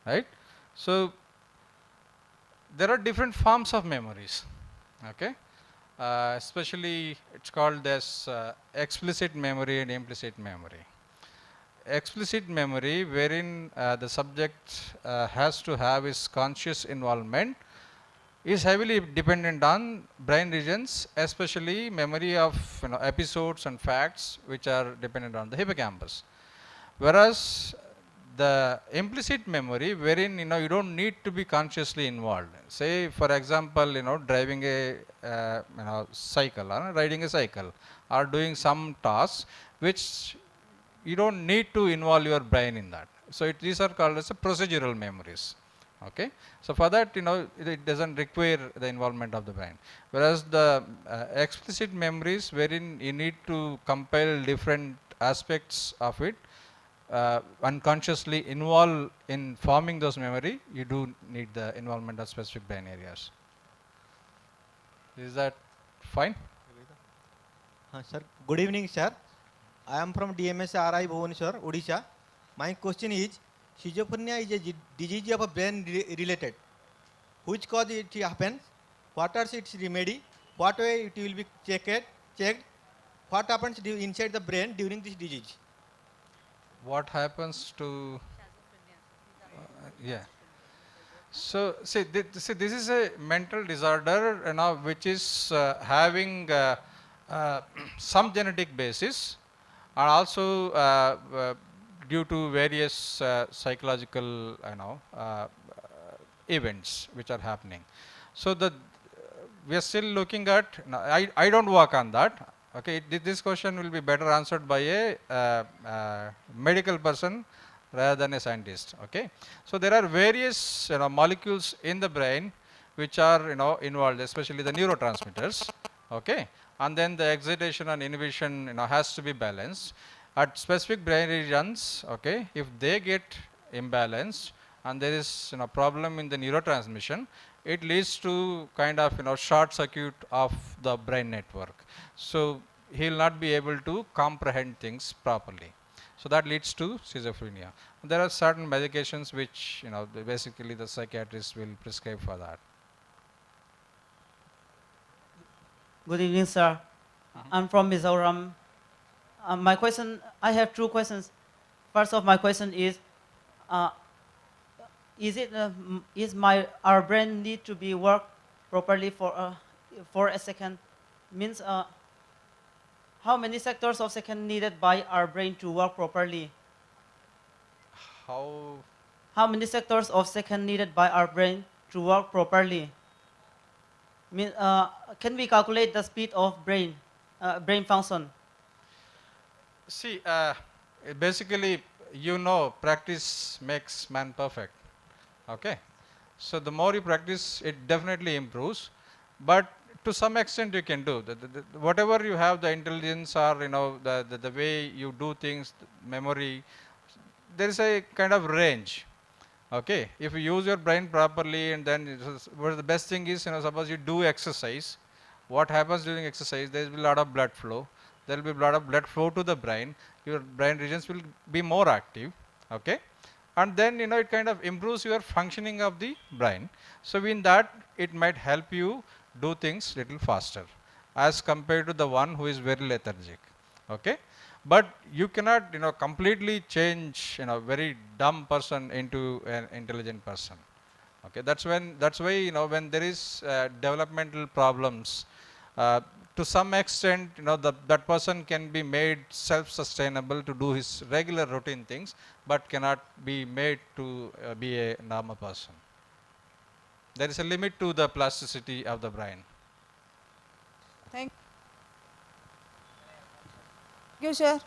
right? So there are different forms of memories. Okay, especially it's called as explicit memory and implicit memory. Explicit memory, wherein the subject has to have his conscious involvement, is heavily dependent on brain regions, especially memory of episodes and facts which are dependent on the hippocampus. Whereas the implicit memory, wherein you don't need to be consciously involved. Say for example, driving a cycle or riding a cycle or doing some tasks which you don't need to involve your brain in that. So these are called as a procedural memories. Okay, so for that it doesn't require the involvement of the brain. Whereas the explicit memories, wherein you need to compile different aspects of it, unconsciously involve in forming those memory, you do need the involvement of specific brain areas. Is that fine? Sir, good evening, sir. I am from DMS RI Bhubaneswar, Odisha. My question is, schizophrenia is a disease of a brain related. Which cause it happens? What are its remedy? What way it will be checked? What happens inside the brain during this disease? What happens to yeah. So see, this is a mental disorder which is having some genetic basis, and also due to various psychological events which are happening. So we are still looking at. I don't work on that. Okay, this question will be better answered by a medical person rather than a scientist. Okay, so there are various molecules in the brain which are involved, especially the neurotransmitters. Okay, and then the excitation and inhibition has to be balanced at specific brain regions. Okay, if they get imbalanced and there is problem in the neurotransmission, it leads to kind of short circuit of the brain network. So he will not be able to comprehend things properly. So that leads to schizophrenia. There are certain medications which basically the psychiatrist will prescribe for that. Good evening, sir. I'm from Mizoram. I have two questions. First of my question is our brain need to be worked properly for a second? Means how many sectors of second needed by our brain to work properly? How many sectors of second needed by our brain to work properly? Can we calculate the speed of brain function? See, basically, practice makes man perfect. Okay, so the more you practice, it definitely improves. But to some extent, you can do whatever you have, the intelligence or the way you do things, memory. There is a kind of range. Okay, if you use your brain properly, and then the best thing is suppose you do exercise. What happens during exercise? There will be a lot of blood flow. There will be a lot of blood flow to the brain. Your brain regions will be more active. Okay, and then it kind of improves your functioning of the brain. So in that, it might help you do things little faster as compared to the one who is very lethargic. Okay, but you cannot completely change very dumb person into an intelligent person. Okay, that's why when there is developmental problems, to some extent that person can be made self-sustainable to do his regular routine things, but cannot be made to be a normal person. There is a limit to the plasticity of the brain. Thank you, sir.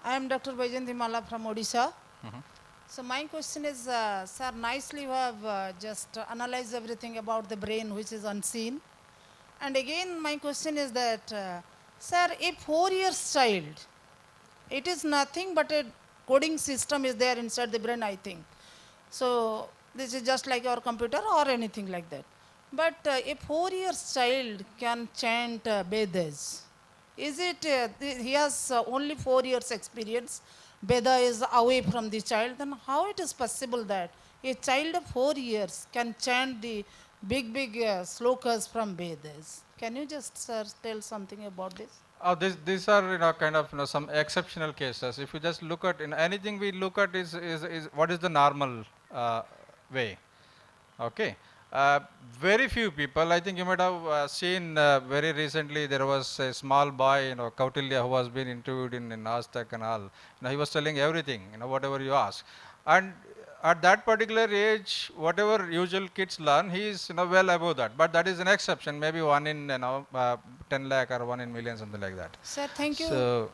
I am Dr. Baijanti Mala from Odisha. So my question is, sir, nicely you have just analyzed everything about the brain which is unseen. And again, my question is that, sir, a 4 years child, it is nothing but a coding system is there inside the brain, I think. So this is just like your computer or anything like that. But a 4 years child can chant Vedas. Is it, he has only 4 years experience, Veda is away from the child, then how it is possible that a child of 4 years can chant the big slokas from Vedas? Can you just, sir, tell something about this? These are kind of some exceptional cases. If you just look at anything we look at is what is the normal way. Okay. Very few people, I think you might have seen very recently there was a small boy, Kautilya, who was being interviewed in Aztec and all. He was telling everything, whatever you ask. And at that particular age, whatever usual kids learn, he is well above that. But that is an exception, maybe 1 in 10 lakh or 1 in million, something like that. Sir, thank you. So,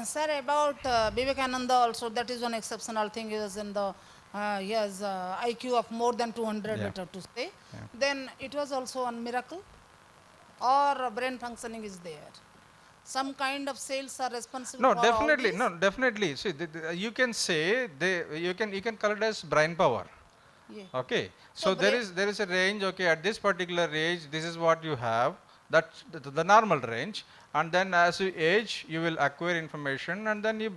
Sir, about Vivekananda also, that is one exceptional thing. He was in the he has IQ of more than 200, Yeah. better to say. Yeah. Then it was also a miracle, or brain functioning is there. Some kind of cells are responsible no, for definitely, all no, definitely. See, you can say you can call it as brain power. these? Yeah. Okay, So so there is a range. Okay, at this particular age, this is what you have. That's the normal range, and then as you age, you will acquire information, and then you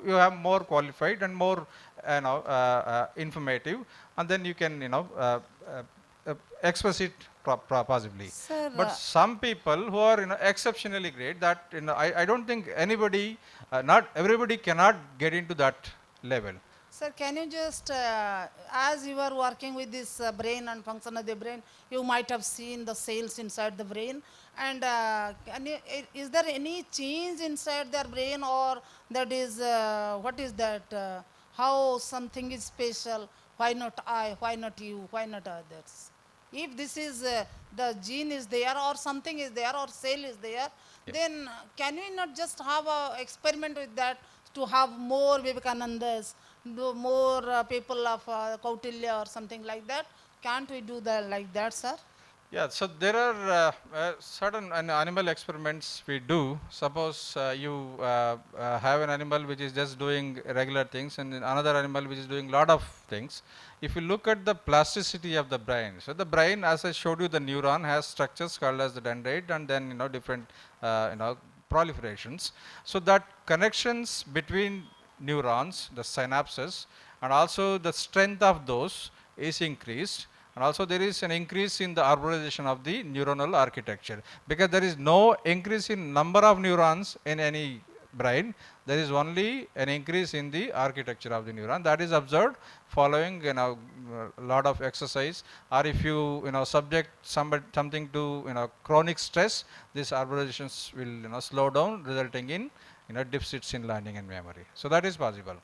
have more qualified and more informative, and then you can express it possibly. Sir, But some people who are exceptionally great, that I don't think anybody, not everybody cannot get into that level. Sir, can you just, as you are working with this brain and function of the brain, you might have seen the cells inside the brain. And is there any change inside their brain, or that is, what is that? How something is special? Why not I? Why not you? Why not others? If this is, the gene is there, or something is there, or cell is there, then can we not just have a experiment with that to have more Vivekanandas, more people of Kautilya or something like that? Can't we do that like that, sir? Yeah, so there are certain animal experiments we do. Suppose you have an animal which is just doing regular things, and another animal which is doing lot of things. If you look at the plasticity of the brain, so the brain, as I showed you, the neuron has structures called as the dendrite, and then different proliferations. So that connections between neurons, the synapses, and also the strength of those is increased. And also there is an increase in the arborization of the neuronal architecture, because there is no increase in number of neurons in any brain. There is only an increase in the architecture of the neuron that is observed following a lot of exercise, or if you subject something to chronic stress, these arborizations will slow down, resulting in deficits in learning and memory. So that is possible.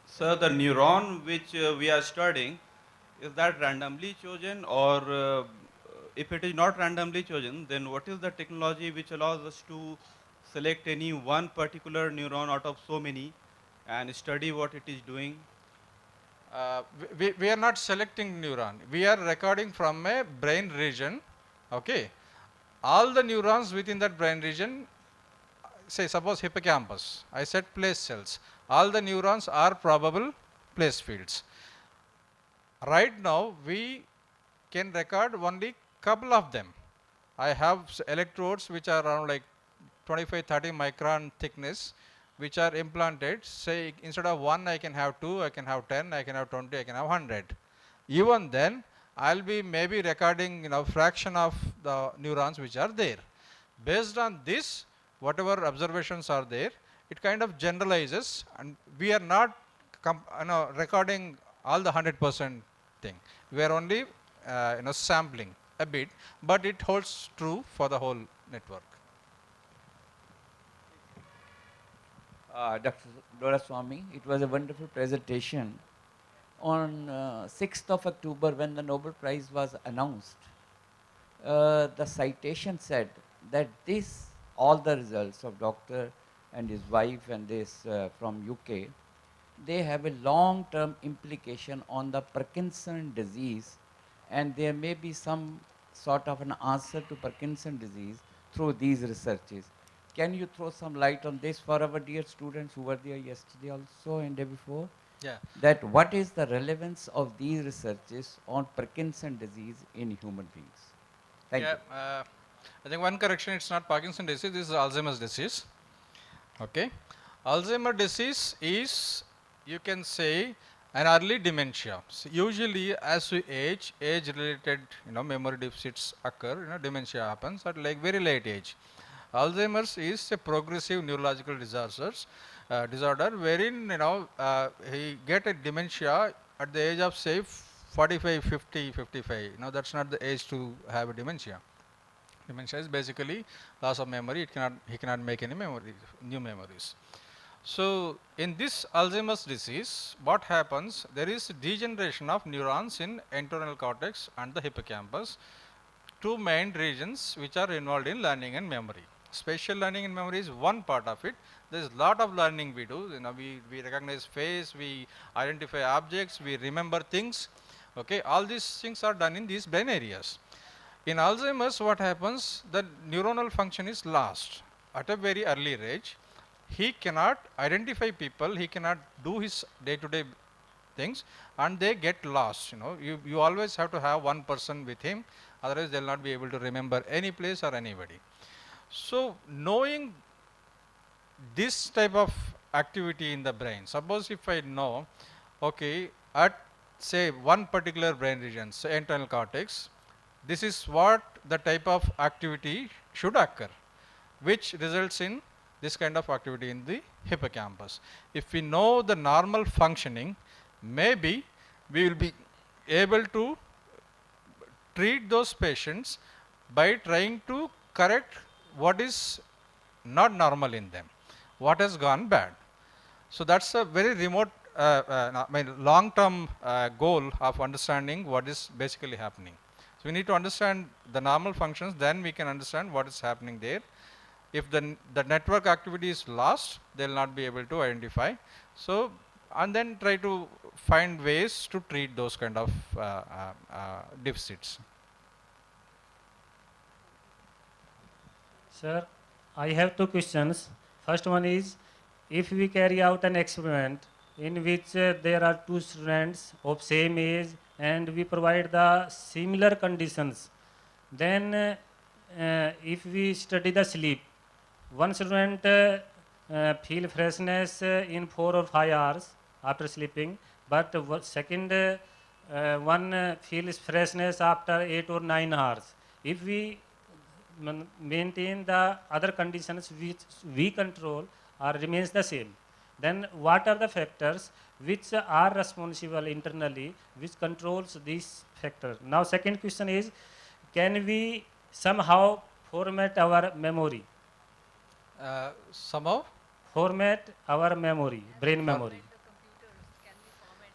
Sir, the neuron which we are studying, is that randomly chosen, or if it is not randomly chosen, then what is the technology which allows us to select any one particular neuron out of so many and study what it is doing? We are not selecting neuron. We are recording from a brain region. Okay, all the neurons within that brain region, say suppose hippocampus, I said place cells. All the neurons are probable place fields. Right now we can record only couple of them. I have electrodes which are around like 25-30 micron thickness, which are implanted. Say instead of 1 I can have 2, I can have 10, I can have 20, I can have 100. Even then I'll be maybe recording fraction of the neurons which are there. Based on this, whatever observations are there, it kind of generalizes, and we are not recording all the 100% thing. We are only sampling a bit, but it holds true for the whole network. Dr. Doraswamy, it was a wonderful presentation. On 6th of October, when the Nobel Prize was announced, the citation said that all the results of doctor and his wife and this from UK, they have a long-term implication on the Parkinson disease, and there may be some sort of an answer to Parkinson disease through these researches. Can you throw some light on this for our dear students who were there yesterday also and day before? Yeah. That what is the relevance of these researches on Parkinson disease in human beings? Thank you. I think one correction, it's not Parkinson disease, this is Alzheimer's disease. Okay. Alzheimer's disease is, you can say, an early dementia. So usually as we age related memory deficits occur, dementia happens at like very late age. Alzheimer's is a progressive neurological disorder wherein he get a dementia at the age of say 45, 50, 55. That's not the age to have a dementia. Dementia is basically loss of memory. He cannot make any new memories. So in this Alzheimer's disease, what happens? There is degeneration of neurons in entorhinal cortex and the hippocampus, two main regions which are involved in learning and memory. Spatial learning and memory is one part of it. There is a lot of learning we do. We recognize face, we identify objects, we remember things. Okay, all these things are done in these brain areas. In Alzheimer's, what happens? The neuronal function is lost at a very early age. He cannot identify people. He cannot do his day-to-day things, and they get lost. You always have to have one person with him, otherwise they'll not be able to remember any place or anybody. So knowing this type of activity in the brain, suppose if I know, okay, at say one particular brain region, say internal cortex, this is what the type of activity should occur, which results in this kind of activity in the hippocampus. If we know the normal functioning, maybe we will be able to treat those patients by trying to correct what is not normal in them, what has gone bad. So that's a very remote, long-term goal of understanding what is basically happening. So we need to understand the normal functions, then we can understand what is happening there. If the network activity is lost, they will not be able to identify. So, and then try to find ways to treat those kind of deficits. Sir, I have two questions. First one is, if we carry out an experiment in which there are two students of same age and we provide the similar conditions, then if we study the sleep, one student feel freshness in 4 or 5 hours after sleeping, but second one feels freshness after 8 or 9 hours. If we maintain the other conditions which we control or remains the same, then what are the factors which are responsible internally which controls these factors? Now second question is, can we somehow format our memory? Somehow? Format our memory, brain memory.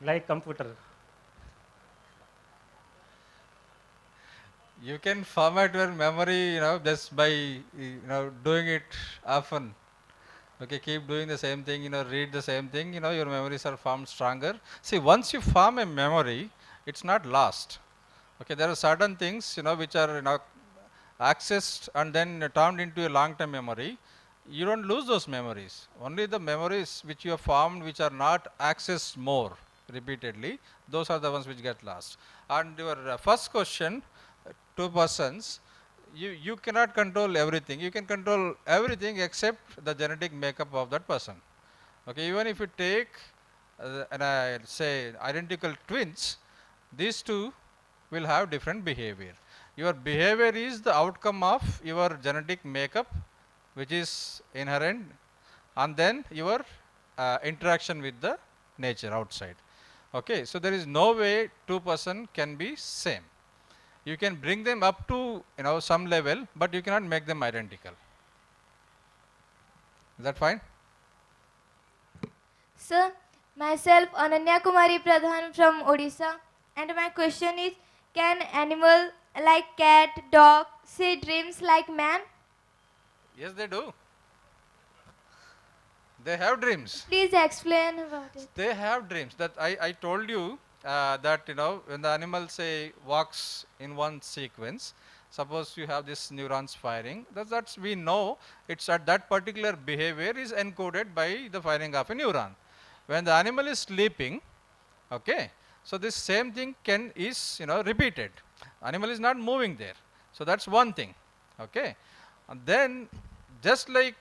Like computer. You can format your memory, just by, doing it often. Okay, keep doing the same thing, read the same thing, your memories are formed stronger. See, once you form a memory, it's not lost. Okay, there are certain things, which are, accessed and then turned into a long-term memory. You don't lose those memories. Only the memories which you have formed, which are not accessed more repeatedly, those are the ones which get lost. And your first question, 2 persons, you cannot control everything. You can control everything except the genetic makeup of that person. Okay, even if you take say identical twins, these two will have different behavior. Your behavior is the outcome of your genetic makeup, which is inherent, and then your interaction with the nature outside. Okay, so there is no way two person can be same. You can bring them up to some level, but you cannot make them identical. Is that fine? Sir, myself Ananya Kumari Pradhan from Odisha, and my question is, can animal like cat, dog see dreams like man? Yes, they do. They have dreams. Please explain about it. They have dreams. That I told you that when the animal say walks in one sequence, suppose you have this neurons firing, that's we know it's at that particular behavior is encoded by the firing of a neuron. When the animal is sleeping, okay, so this same thing is repeated. Animal is not moving there, so that's one thing, okay. And then just like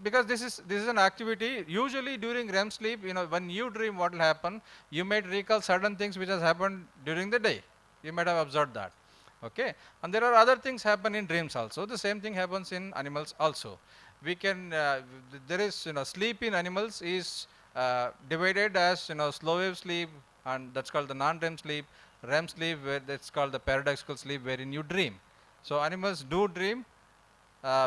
because this is an activity usually during REM sleep, when you dream, what will happen, you might recall certain things which has happened during the day. You might have observed that, okay. And there are other things happen in dreams also. The same thing happens in animals also. We can there is sleep in animals is divided as slow wave sleep, and that's called the non-REM sleep. REM sleep, where that's called the paradoxical sleep, wherein you dream. So animals do dream.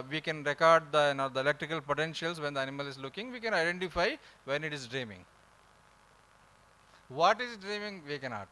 We can record the the electrical potentials when the animal is looking. We can identify when it is dreaming. What is dreaming, we cannot.